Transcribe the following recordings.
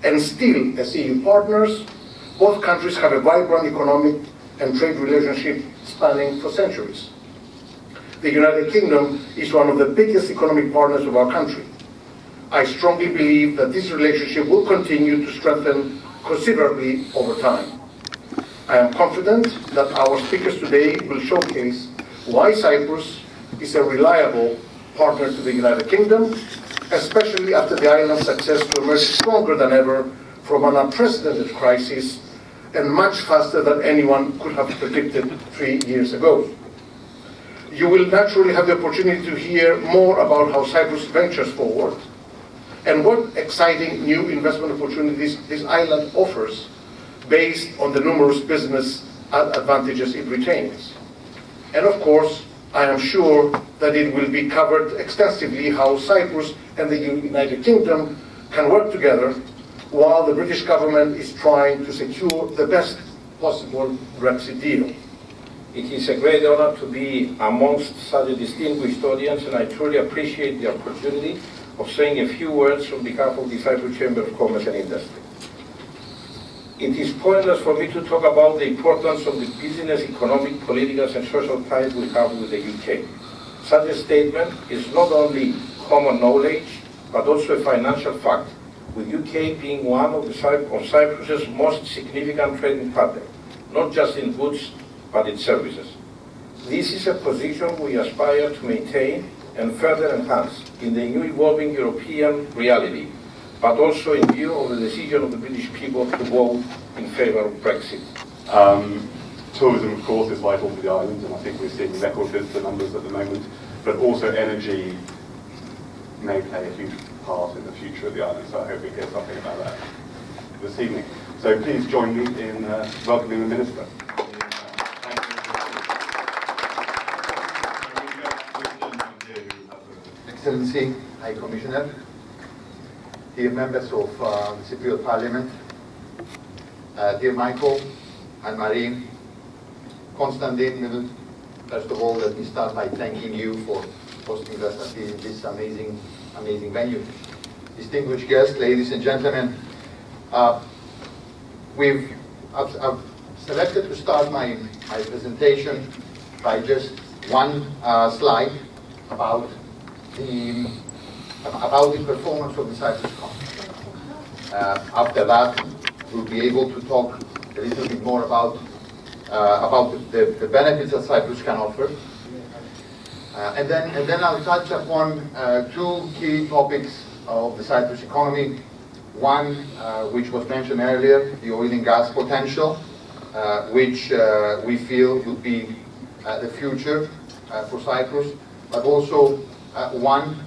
And still, as EU partners, both countries have a vibrant economic and trade relationship spanning for centuries. The United Kingdom is one of the biggest economic partners of our country. I strongly believe that this relationship will continue to strengthen considerably over time. I am confident that our speakers today will showcase why Cyprus is a reliable partner to the United Kingdom, especially after the island's success to emerge stronger than ever from an unprecedented crisis and much faster than anyone could have predicted 3 years ago. You will naturally have the opportunity to hear more about how Cyprus ventures forward and what exciting new investment opportunities this island offers based on the numerous business advantages it retains. And of course, I am sure that it will be covered extensively how Cyprus and the United Kingdom can work together while the British government is trying to secure the best possible Brexit deal. It is a great honor to be amongst such a distinguished audience, and I truly appreciate the opportunity of saying a few words on behalf of the Cyprus Chamber of Commerce and Industry. It is pointless for me to talk about the importance of the business, economic, political and social ties we have with the UK. Such a statement is not only common knowledge, but also a financial fact, with UK being one of Cyprus's most significant trading partners, not just in goods, but in services. This is a position we aspire to maintain and further enhance in the new evolving European reality, but also in view of the decision of the British people to vote in favour of Brexit. Tourism, of course, is vital to the island, and I think we're seeing record visitor numbers at the moment, but also energy may play a huge part in the future of the island, so I hope we hear something about that this evening. So please join me in welcoming the Minister. Excellency, High Commissioner, dear members of the Cypriot Parliament, dear Michael, Anne-Marie, Konstantin, first of all, let me start by thanking you for hosting us at this amazing venue. Distinguished guests, ladies and gentlemen, I've selected to start my presentation by just one slide about the performance of the Cyprus economy. After that, we'll be able to talk a little bit more about the benefits that Cyprus can offer. And then I'll touch upon two key topics of the Cyprus economy. One, which was mentioned earlier, the oil and gas potential, which we feel will be the future for Cyprus, but also one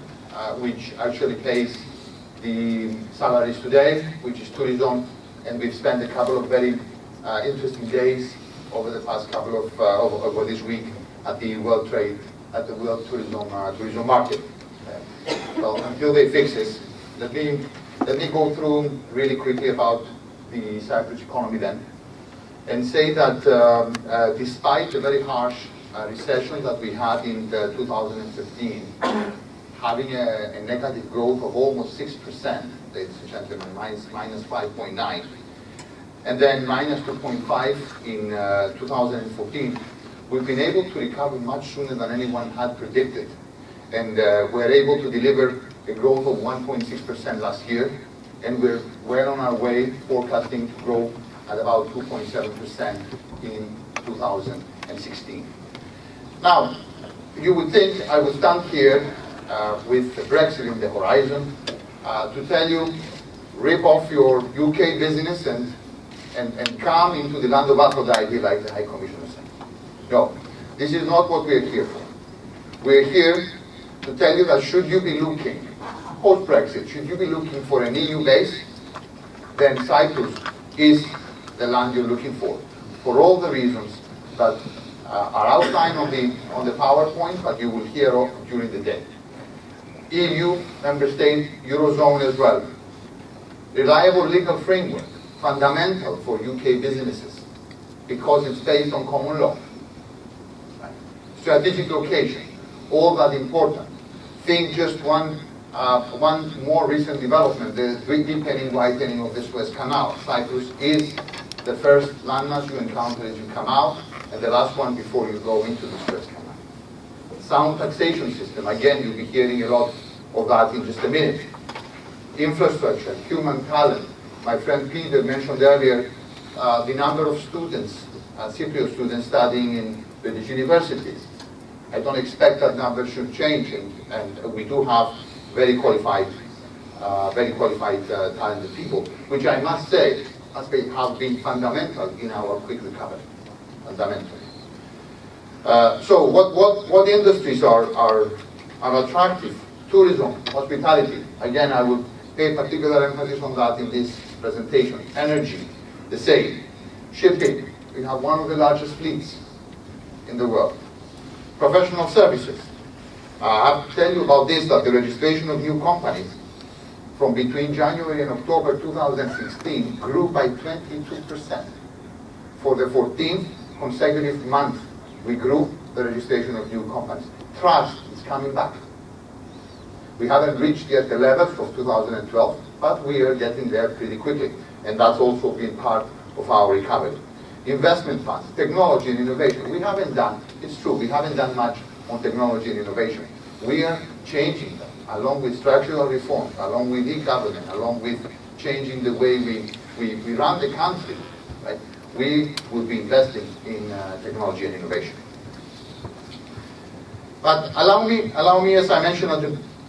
which actually pays the salaries today, which is tourism, and we've spent a couple of very interesting days over the past couple of over this week at the World Tourism Market. Well, until they fix this, let me go through really quickly about the Cyprus economy then, and say that despite the very harsh recession that we had in 2015, having a negative growth of almost 6%, ladies and gentlemen, minus 5.9, and then minus 2.5 in 2014, we've been able to recover much sooner than anyone had predicted, and we're able to deliver a growth of 1.6% last year, and we're well on our way forecasting to grow at about 2.7% in 2016. Now, you would think I would stand here with Brexit in the horizon to tell you, rip off your UK business and come into the land of Aphrodite, like the High Commissioner said. No, this is not what we're here for. We're here to tell you that should you be looking, post-Brexit, should you be looking for an EU base, then Cyprus is the land you're looking for all the reasons that are outlined on the PowerPoint, but you will hear of during the day. EU, member state, Eurozone as well. Reliable legal framework, fundamental for UK businesses, because it's based on common law. Strategic location, all that important. Think just one one more recent development, the deepening, widening of the Suez Canal. Cyprus is the first landmass you encounter as you come out, and the last one before you go into the Suez Canal. Sound taxation system, again, you'll be hearing a lot of that in just a minute. Infrastructure, human talent. My friend Peter mentioned earlier the number of students, Cypriot students studying in British universities. I don't expect that number should change, and we do have very qualified talented people, which I must say have been fundamental in our quick recovery, fundamentally. So what industries are attractive? Tourism, hospitality. Again, I will pay particular emphasis on that in this presentation. Energy, the same. Shipping, we have one of the largest fleets in the world. Professional services. I have to tell you about this, that the registration of new companies from between January and October 2016 grew by 22%. For the 14th consecutive month, we grew the registration of new companies. Trust is coming back. We haven't reached yet the levels of 2012, but we are getting there pretty quickly. And that's also been part of our recovery. Investment funds, technology and innovation. We haven't done, it's true, we haven't done much on technology and innovation. We are changing them, along with structural reforms, along with e-government, along with changing the way we run the country. Right? We will be investing in technology and innovation. But allow me, as I mentioned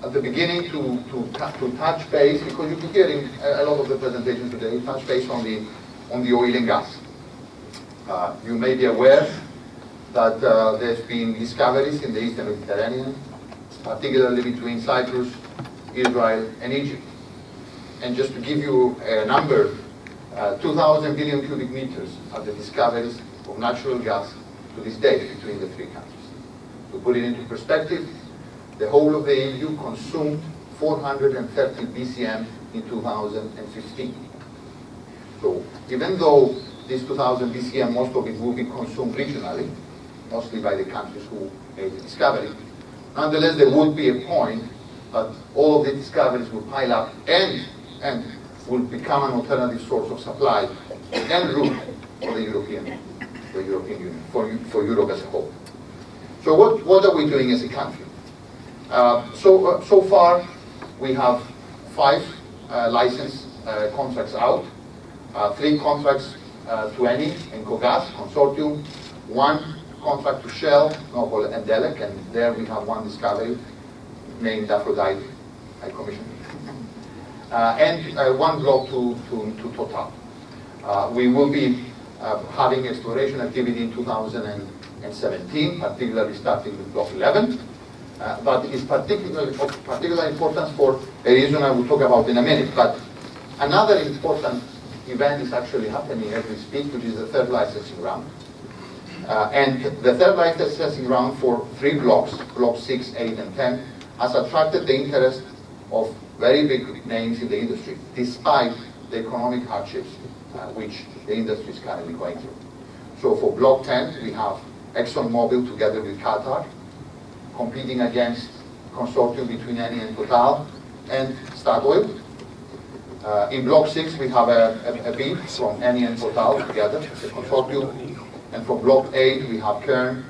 at the beginning, to touch base, because you'll be hearing a lot of the presentation today, touch base on the oil and gas. You may be aware that there's been discoveries in the Eastern Mediterranean, particularly between Cyprus, Israel, and Egypt. And just to give you a number, 2,000 billion cubic meters are the discoveries of natural gas to this day between the three countries. To put it into perspective, the whole of the EU consumed 430 BCM in 2015. So even though this 2,000 BCM, most of it will be consumed regionally, mostly by the countries who made the discovery, nonetheless there would be a point that all of the discoveries will pile up and will become an alternative source of supply and route for the European Union, for Europe as a whole. So what are we doing as a country? So far we have 5 license contracts out, 3 contracts to Eni and Kogas consortium, 1 contract to Shell, Noble and Delek, and there we have 1 discovery named Aphrodite, I commissioned, and 1 block to Total. We will be having exploration activity in 2017, particularly starting with Block 11, but it's particularly of particular importance for a reason I will talk about in a minute. But another important event is actually happening as we speak, which is the 3rd licensing round. And the 3rd licensing round for 3 blocks, blocks 6, 8, and 10, has attracted the interest of very big names in the industry, despite the economic hardships which the industry is currently going through. So for Block 10, we have ExxonMobil together with Qatar, competing against consortium between Eni and Total and Statoil. In Block 6, we have a bid from Eni and Total together, the consortium. And for Block 8, we have Kern,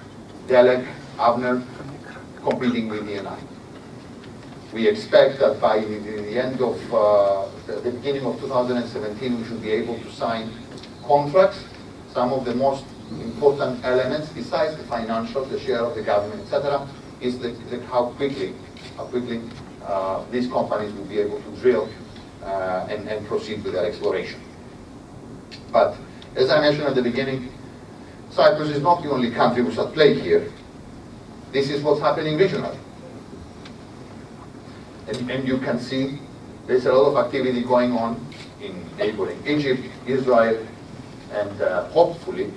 Delek, Avner, competing with Eni. We expect that by the end of the beginning of 2017, we should be able to sign contracts. Some of the most important elements, besides the financials, the share of the government, etc., is how quickly these companies will be able to drill and proceed with their exploration. But as I mentioned at the beginning, Cyprus is not the only country which is at play here. This is what's happening regionally. And you can see there's a lot of activity going on in neighboring Egypt, Israel, and hopefully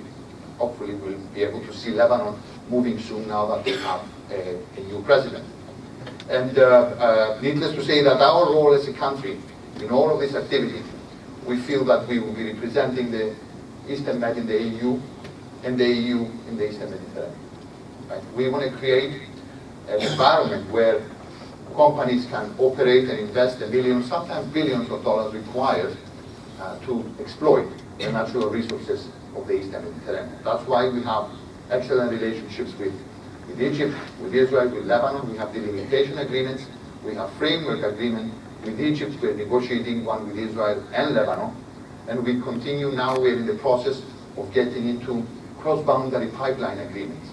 we'll be able to see Lebanon moving soon now that they have a new president. And needless to say that our role as a country in all of this activity, we feel that we will be representing the Eastern Med in the EU and the EU in the Eastern Mediterranean. Right? We want to create an environment where companies can operate and invest the millions, sometimes billions of dollars required to exploit the natural resources of the Eastern Mediterranean. That's why we have excellent relationships with Egypt, with Israel, with Lebanon. We have delimitation agreements. We have framework agreement with Egypt. We're negotiating one with Israel and Lebanon. And we continue now, we're in the process of getting into cross-boundary pipeline agreements,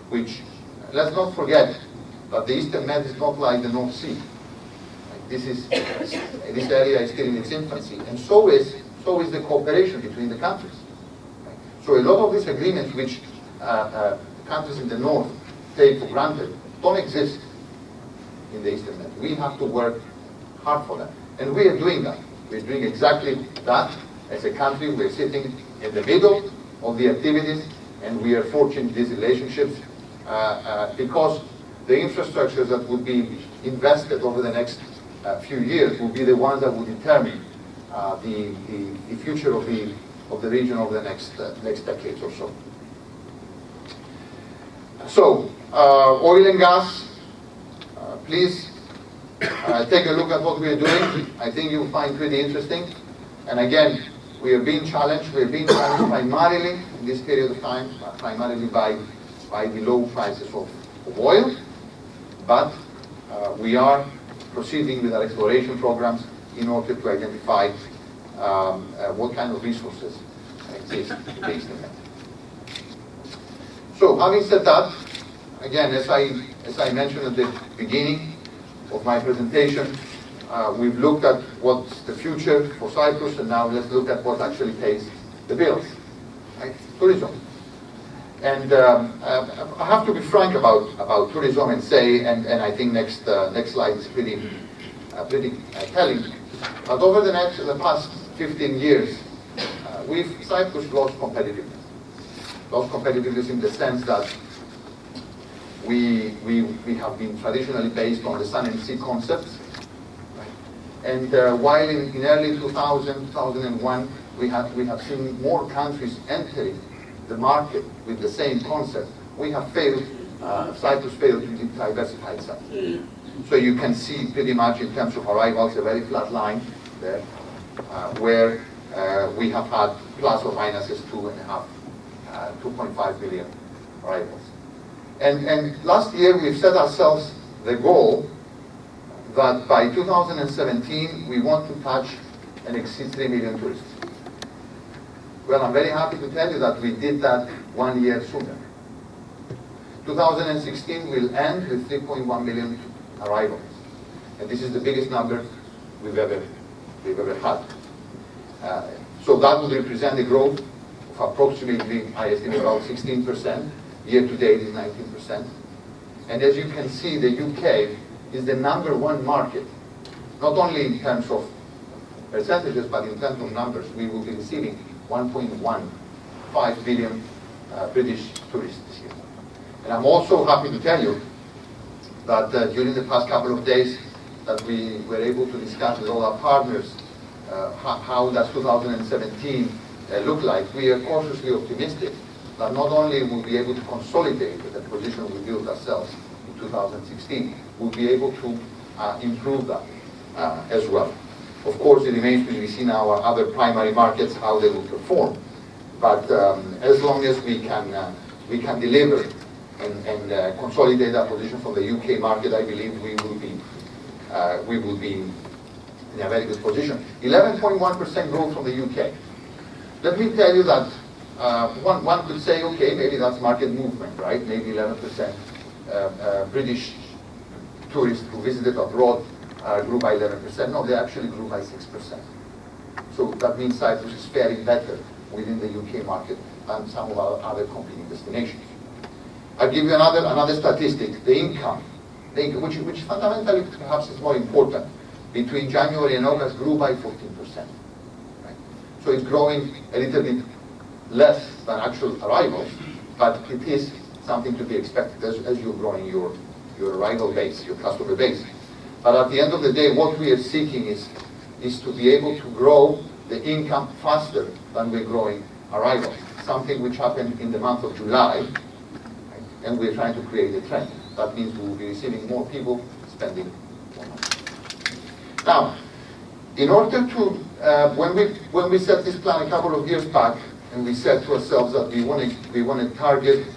which, let's not forget that the Eastern Med is not like the North Sea. This area is still in its infancy, and so is the cooperation between the countries. So a lot of these agreements which countries in the north take for granted don't exist in the Eastern Med. We have to work hard for them, and we are doing that. We're doing exactly that. As a country, we're sitting in the middle of the activities, and we are forging these relationships because the infrastructures that will be invested over the next few years will be the ones that will determine the future of the region over the next decades or so. So, oil and gas, please take a look at what we are doing. I think you'll find pretty interesting. And again, we are being challenged. We are being challenged primarily in this period of time, primarily by the low prices of oil. But we are proceeding with our exploration programs in order to identify what kind of resources exist in the Eastern Med. So, having said that, again, as I mentioned at the beginning of my presentation, we've looked at what's the future for Cyprus, and now let's look at what actually pays the bills, right? Tourism. And I have to be frank about tourism and say, and I think next slide is pretty telling. But over the past 15 years, Cyprus lost competitiveness. Lost competitiveness in the sense that we have been traditionally based on the sun and sea concepts. Right? And while in early 2000, 2001, we have seen more countries entering the market with the same concept, we have failed, Cyprus failed to diversify itself. So you can see pretty much in terms of arrivals a very flat line there, where we have had plus or minuses 2.5 billion arrivals. And last year we've set ourselves the goal that by 2017 we want to touch and exceed 3 million tourists. Well, I'm very happy to tell you that we did that 1 year sooner. 2016 will end with 3.1 million arrivals. And this is the biggest number we've ever had. So that would represent a growth of approximately, I estimate, about 16%. Year to date is 19%. And as you can see, the UK is the #1 market, not only in terms of percentages, but in terms of numbers. We will be receiving 1.15 billion British tourists this year. And I'm also happy to tell you that during the past couple of days that we were able to discuss with all our partners how does 2017 look like. We are cautiously optimistic that not only will we be able to consolidate the position we built ourselves in 2016, we'll be able to improve that as well. Of course, it remains to be seen our other primary markets, how they will perform. But as long as we can deliver and consolidate our position from the UK market, I believe we will be in a very good position. 11.1% growth from the UK. Let me tell you that one could say, okay, maybe that's market movement, right? Maybe 11% British tourists who visited abroad grew by 11%. No, they actually grew by 6%. So that means Cyprus is faring better within the UK market than some of our other competing destinations. I'll give you another statistic, the income, which fundamentally perhaps is more important. Between January and August grew by 14%. Right? So it's growing a little bit less than actual arrivals, but it is something to be expected as you're growing your arrival base, your customer base. But at the end of the day, what we are seeking is to be able to grow the income faster than we're growing arrivals, something which happened in the month of July, right? And we're trying to create a trend. That means we will be receiving more people spending more money. Now, in order to, when we set this plan a couple of years back, and we said to ourselves that we want to target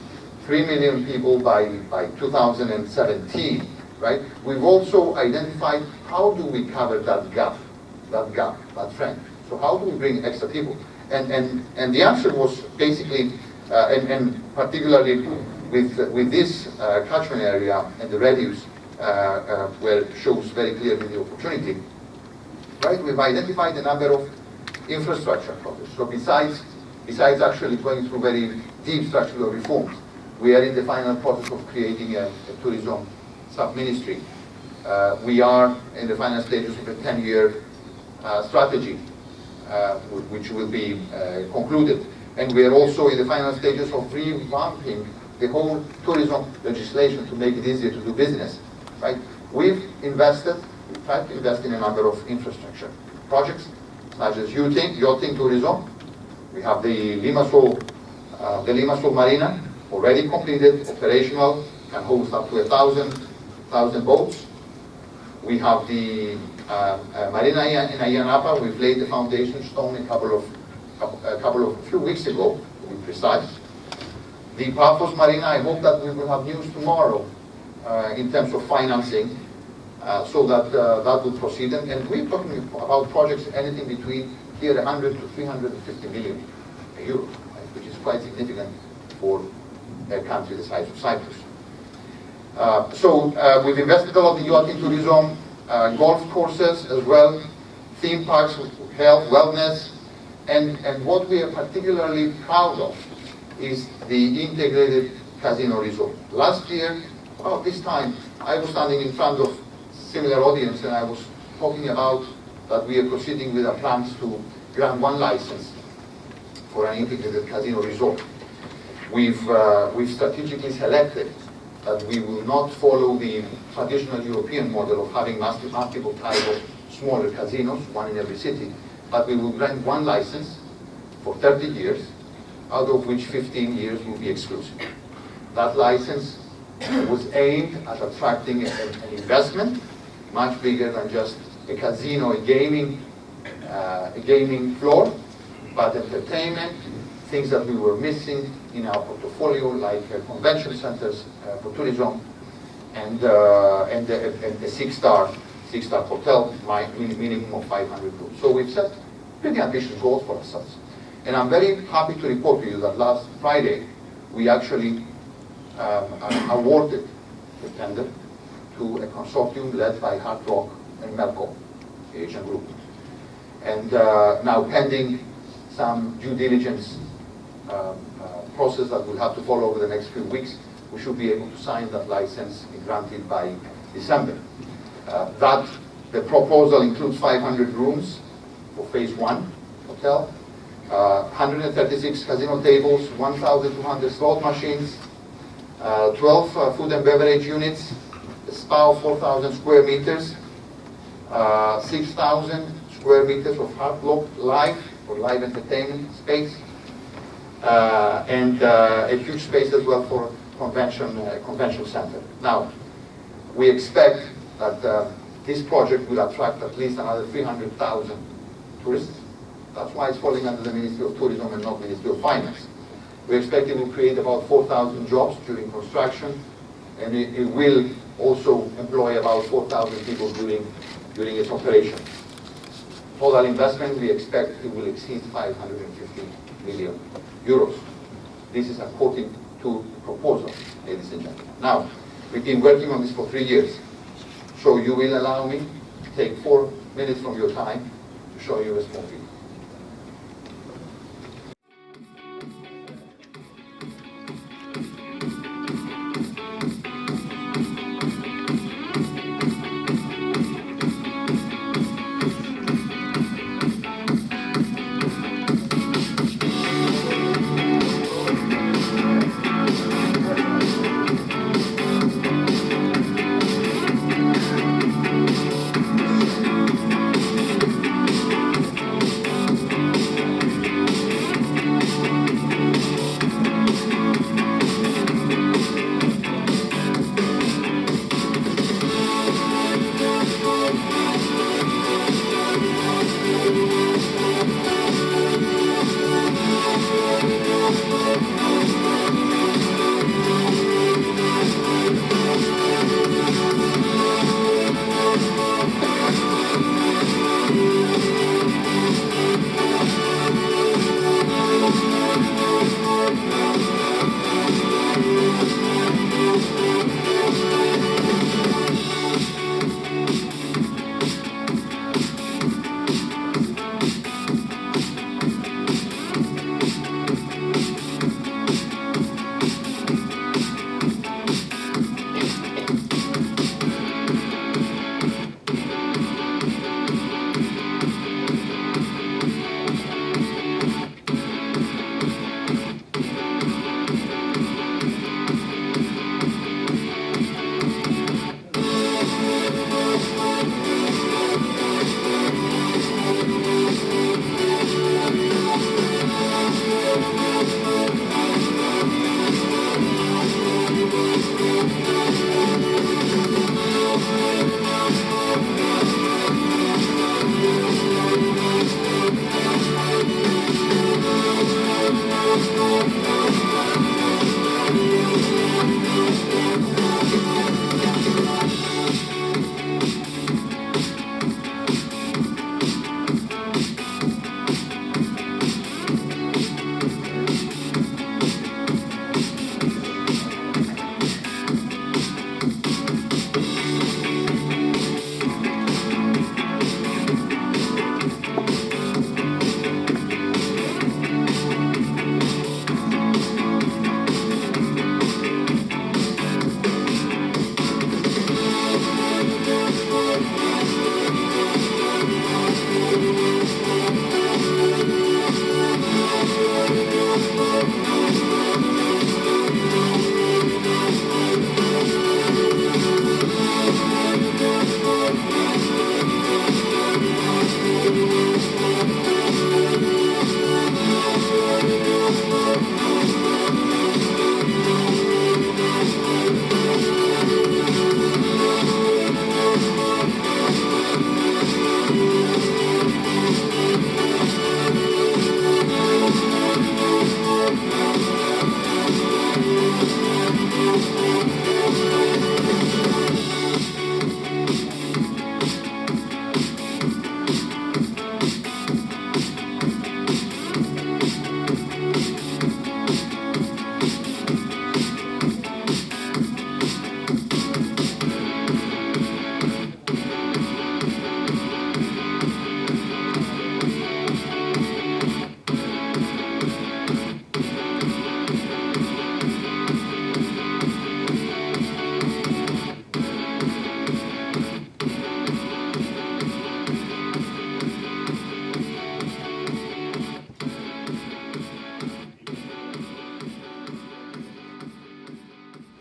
3 million people by 2017, right? We've also identified how do we cover that gap, that trend. So how do we bring extra people? And the answer was basically, and particularly with this catchment area and the radius, where it shows very clearly the opportunity, right? We've identified a number of infrastructure projects. So besides actually going through very deep structural reforms, we are in the final process of creating a tourism sub-ministry. We are in the final stages of a 10-year strategy, which will be concluded. And we are also in the final stages of revamping the whole tourism legislation to make it easier to do business, right? We've tried to invest in a number of infrastructure projects, such as yachting tourism. We have the Limassol Marina, already completed, operational, can host up to 1,000 boats. We have the Marina in Ayia Napa. We've laid the foundation stone a few weeks ago, to be precise. The Paphos Marina, I hope that we will have news tomorrow in terms of financing, so that that will proceed. And we're talking about projects anything between here 100 to 350 million euros, right, which is quite significant for a country the size of Cyprus. So we've invested a lot in yachting tourism, golf courses as well, theme parks, health, wellness, and what we are particularly proud of is the integrated casino resort. Last year, about this time, I was standing in front of similar audience and I was talking about that we are proceeding with our plans to grant one license for an integrated casino resort. We've strategically selected that we will not follow the traditional European model of having multiple types of smaller casinos, one in every city, but we will grant one license for 30 years, out of which 15 years will be exclusive. That license was aimed at attracting an investment much bigger than just a casino, a gaming floor, but entertainment, things that we were missing in our portfolio, like convention centers for tourism, and a six-star hotel, minimum of 500 rooms. So we've set pretty ambitious goals for ourselves. And I'm very happy to report to you that last Friday, we actually awarded the tender to a consortium led by Hard Rock and Melco, the Asian group. And now pending some due diligence process that we'll have to follow over the next few weeks, we should be able to sign that license and grant it by December. The proposal includes 500 rooms for phase 1 hotel, 136 casino tables, 1,200 slot machines, 12 food and beverage units, a spa of 4,000 square meters, 6,000 square meters of hard block live entertainment space, and a huge space as well for convention center. Now, we expect that this project will attract at least another 300,000 tourists. That's why it's falling under the Ministry of Tourism and not Ministry of Finance. We expect it will create about 4,000 jobs during construction, and it will also employ about 4,000 people during its operation. Total investment, we expect it will exceed 550 million euros. This is according to the proposal, ladies and gentlemen. Now, we've been working on this for 3 years, so you will allow me to take 4 minutes from your time to show you a small video.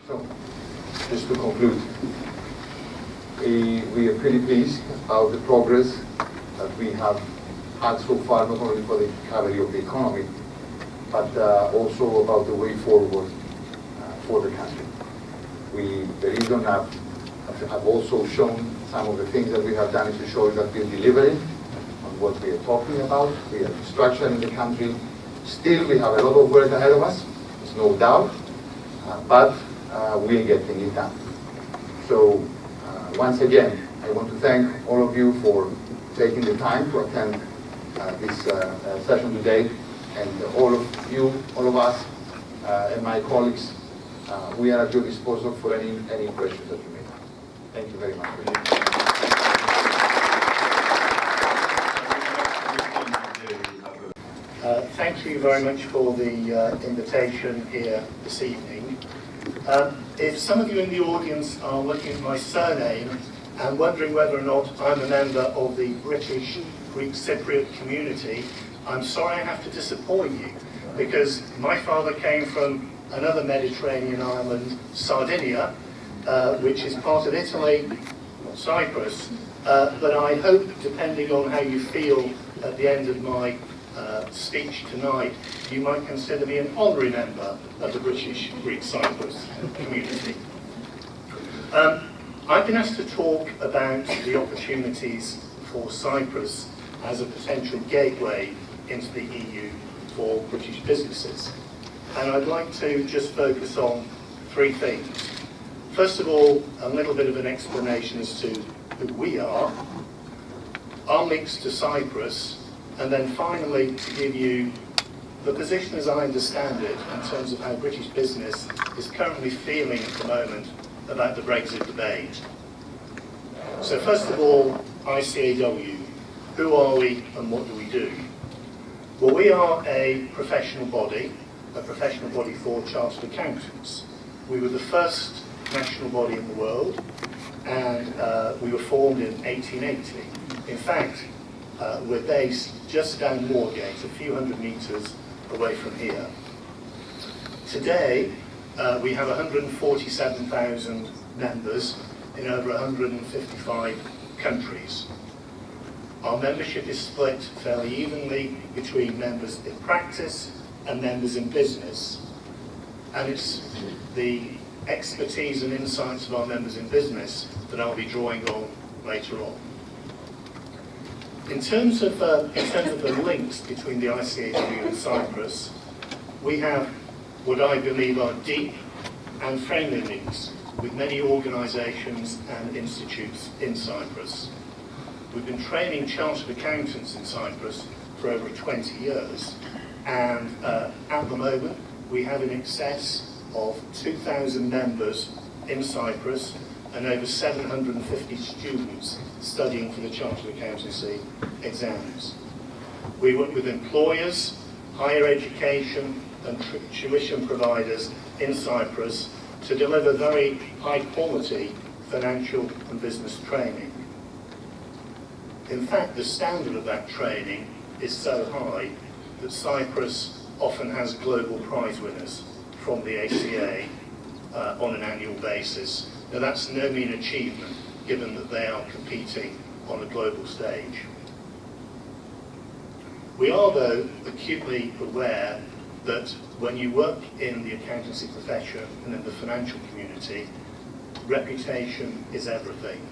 So, just to conclude, we are pretty pleased about the progress that we have had so far, not only for the recovery of the economy, but also about the way forward for the country. We very soon have also shown some of the things that we have done to show that we are delivering on what we are talking about. We are restructuring the country. Still, we have a lot of work ahead of us, there's no doubt, but we are getting it done. So, once again, I want to thank all of you for taking the time to attend this session today, and all of you, all of us, and my colleagues, we are at your disposal for any questions that you may have. Thank you very much. Thank you very much for the invitation here this evening. If some of you in the audience are looking at my surname and wondering whether or not I'm a member of the British Greek Cypriot community, I'm sorry I have to disappoint you, because my father came from another Mediterranean island, Sardinia, which is part of Italy, not Cyprus, but I hope, depending on how you feel at the end of my speech tonight, you might consider me an honorary member of the British Greek Cyprus community. I've been asked to talk about the opportunities for Cyprus as a potential gateway into the EU for British businesses. And I'd like to just focus on three things. First of all, a little bit of an explanation as to who we are, our links to Cyprus, and then finally to give you the position as I understand it in terms of how British business is currently feeling at the moment about the Brexit debate. So first of all, ICAW. Who are we and what do we do? Well, we are a professional body for chartered accountants. We were the first national body in the world, and we were formed in 1880. In fact, we're based just down Moorgate, a few hundred metres away from here. Today, we have 147,000 members in over 155 countries. Our membership is split fairly evenly between members in practice and members in business. And it's the expertise and insights of our members in business that I'll be drawing on later on. In terms of the links between the ICAW and Cyprus, we have what I believe are deep and friendly links with many organisations and institutes in Cyprus. We've been training chartered accountants in Cyprus for over 20 years, and at the moment we have in excess of 2,000 members in Cyprus and over 750 students studying for the chartered accountancy exams. We work with employers, higher education and tuition providers in Cyprus to deliver very high quality financial and business training. In fact, the standard of that training is so high that Cyprus often has global prize winners from the ACA on an annual basis. Now that's no mean achievement given that they are competing on a global stage. We are, though, acutely aware that when you work in the accountancy profession and in the financial community, reputation is everything.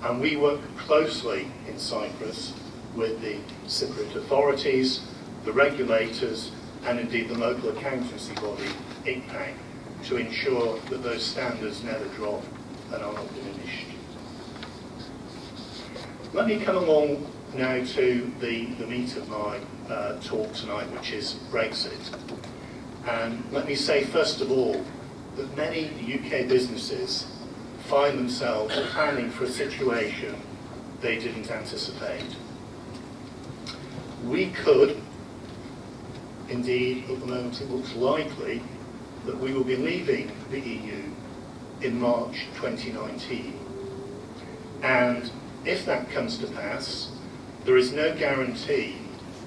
And we work closely in Cyprus with the Cypriot authorities, the regulators, and indeed the local accountancy body, ICPAC, to ensure that those standards never drop and are not diminished. Let me come along now to the meat of my talk tonight, which is Brexit. And let me say first of all that many UK businesses find themselves planning for a situation they didn't anticipate. We could, indeed, at the moment it looks likely, that we will be leaving the EU in March 2019. And if that comes to pass, there is no guarantee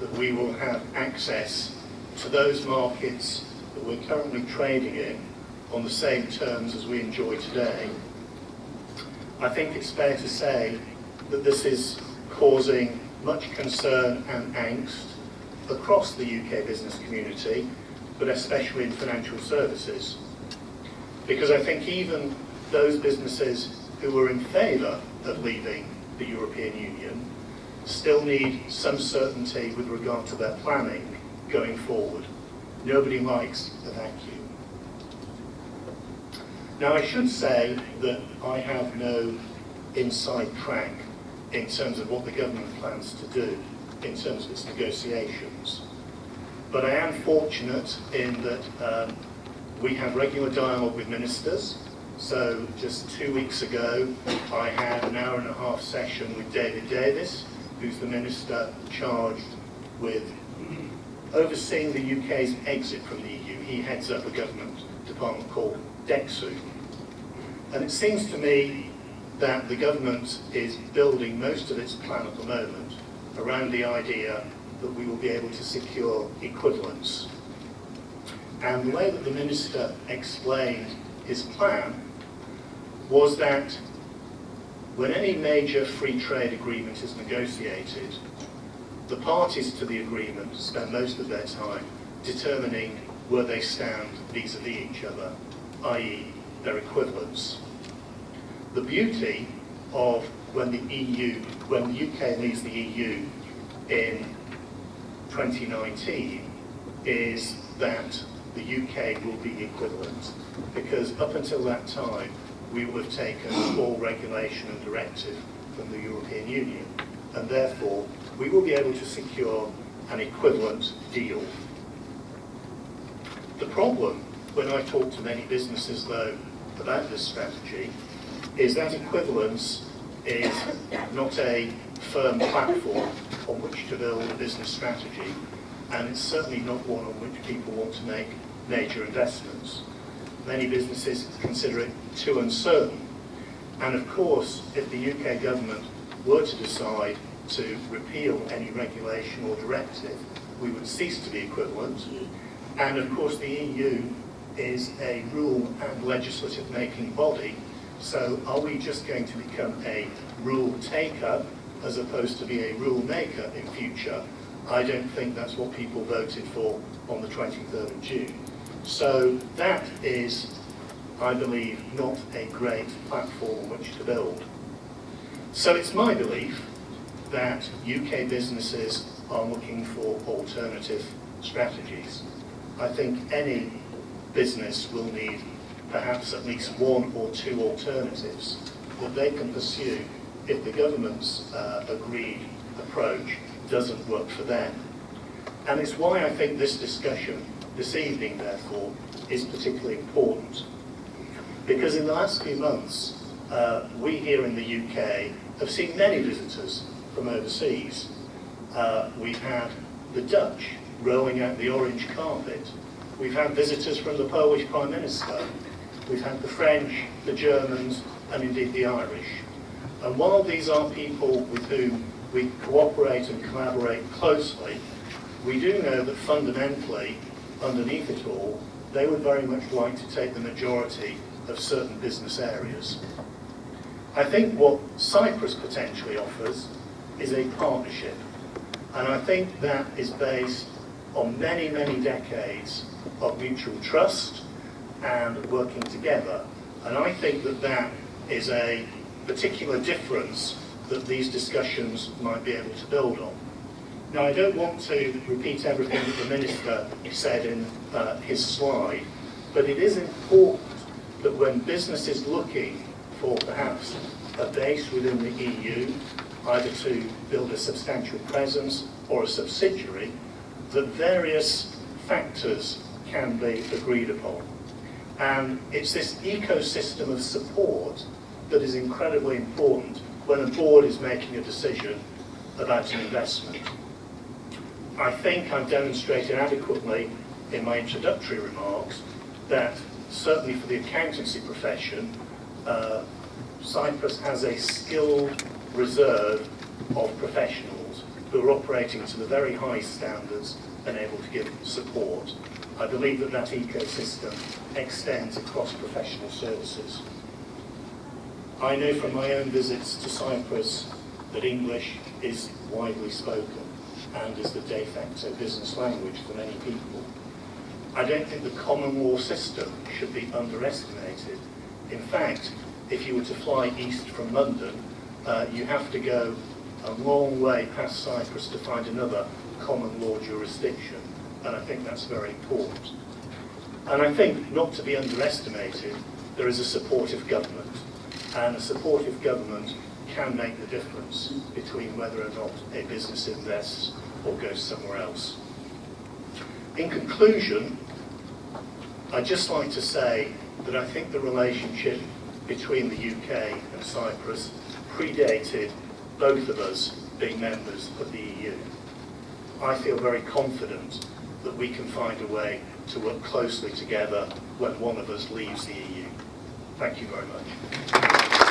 that we will have access to those markets that we're currently trading in on the same terms as we enjoy today. I think it's fair to say that this is causing much concern and angst across the UK business community, but especially in financial services. Because I think even those businesses who were in favour of leaving the European Union still need some certainty with regard to their planning going forward. Nobody likes a vacuum. Now, I should say that I have no inside track in terms of what the government plans to do in terms of its negotiations. But I am fortunate in that we have regular dialogue with ministers. So just 2 weeks ago, I had an hour-and-a-half session with David Davis, who's the minister charged with overseeing the UK's exit from the EU. He heads up a government department called DEXU. And it seems to me that the government is building most of its plan at the moment around the idea that we will be able to secure equivalence. And the way that the minister explained his plan was that when any major free trade agreement is negotiated, the parties to the agreement spend most of their time determining where they stand vis-à-vis each other, i.e. their equivalence. The beauty of when the UK leaves the EU in 2019 is that the UK will be equivalent, because up until that time we will have taken all regulation and directive from the European Union, and therefore we will be able to secure an equivalent deal. The problem, when I talk to many businesses though about this strategy, is that equivalence is not a firm platform on which to build a business strategy, and it's certainly not one on which people want to make major investments. Many businesses consider it too uncertain. And of course, if the UK government were to decide to repeal any regulation or directive, we would cease to be equivalent. And of course, the EU is a rule and legislative making body. So are we just going to become a rule taker as opposed to be a rule maker in future? I don't think that's what people voted for on the 23rd of June. So that is, I believe, not a great platform on which to build. So it's my belief that UK businesses are looking for alternative strategies. I think any business will need perhaps at least one or two alternatives that they can pursue if the government's agreed approach doesn't work for them. And it's why I think this discussion this evening, therefore, is particularly important. Because in the last few months, we here in the UK have seen many visitors from overseas. We've had the Dutch rolling out the orange carpet. We've had visitors from the Polish Prime Minister. We've had the French, the Germans, and indeed the Irish. And while these are people with whom we cooperate and collaborate closely, we do know that fundamentally, underneath it all, they would very much like to take the majority of certain business areas. I think what Cyprus potentially offers is a partnership. And I think that is based on many, many decades of mutual trust and working together. And I think that that is a particular difference that these discussions might be able to build on. Now, I don't want to repeat everything that the Minister said in his slide, But it is important that when business is looking for perhaps a base within the EU, either to build a substantial presence or a subsidiary, that various factors can be agreed upon. And it's this ecosystem of support that is incredibly important when a board is making a decision about an investment. I think I've demonstrated adequately in my introductory remarks that certainly for the accountancy profession, Cyprus has a skilled reserve of professionals who are operating to the very high standards and able to give support. I believe that that ecosystem extends across professional services. I know from my own visits to Cyprus that English is widely spoken and is the de facto business language for many people. I don't think the common law system should be underestimated. In fact, if you were to fly east from London, you have to go a long way past Cyprus to find another common law jurisdiction, and I think that's very important. And I think, not to be underestimated, there is a supportive government, and a supportive government can make the difference between whether or not a business invests or goes somewhere else. In conclusion, I'd just like to say that I think the relationship between the UK and Cyprus predated both of us being members of the EU. I feel very confident that we can find a way to work closely together when one of us leaves the EU. Thank you very much.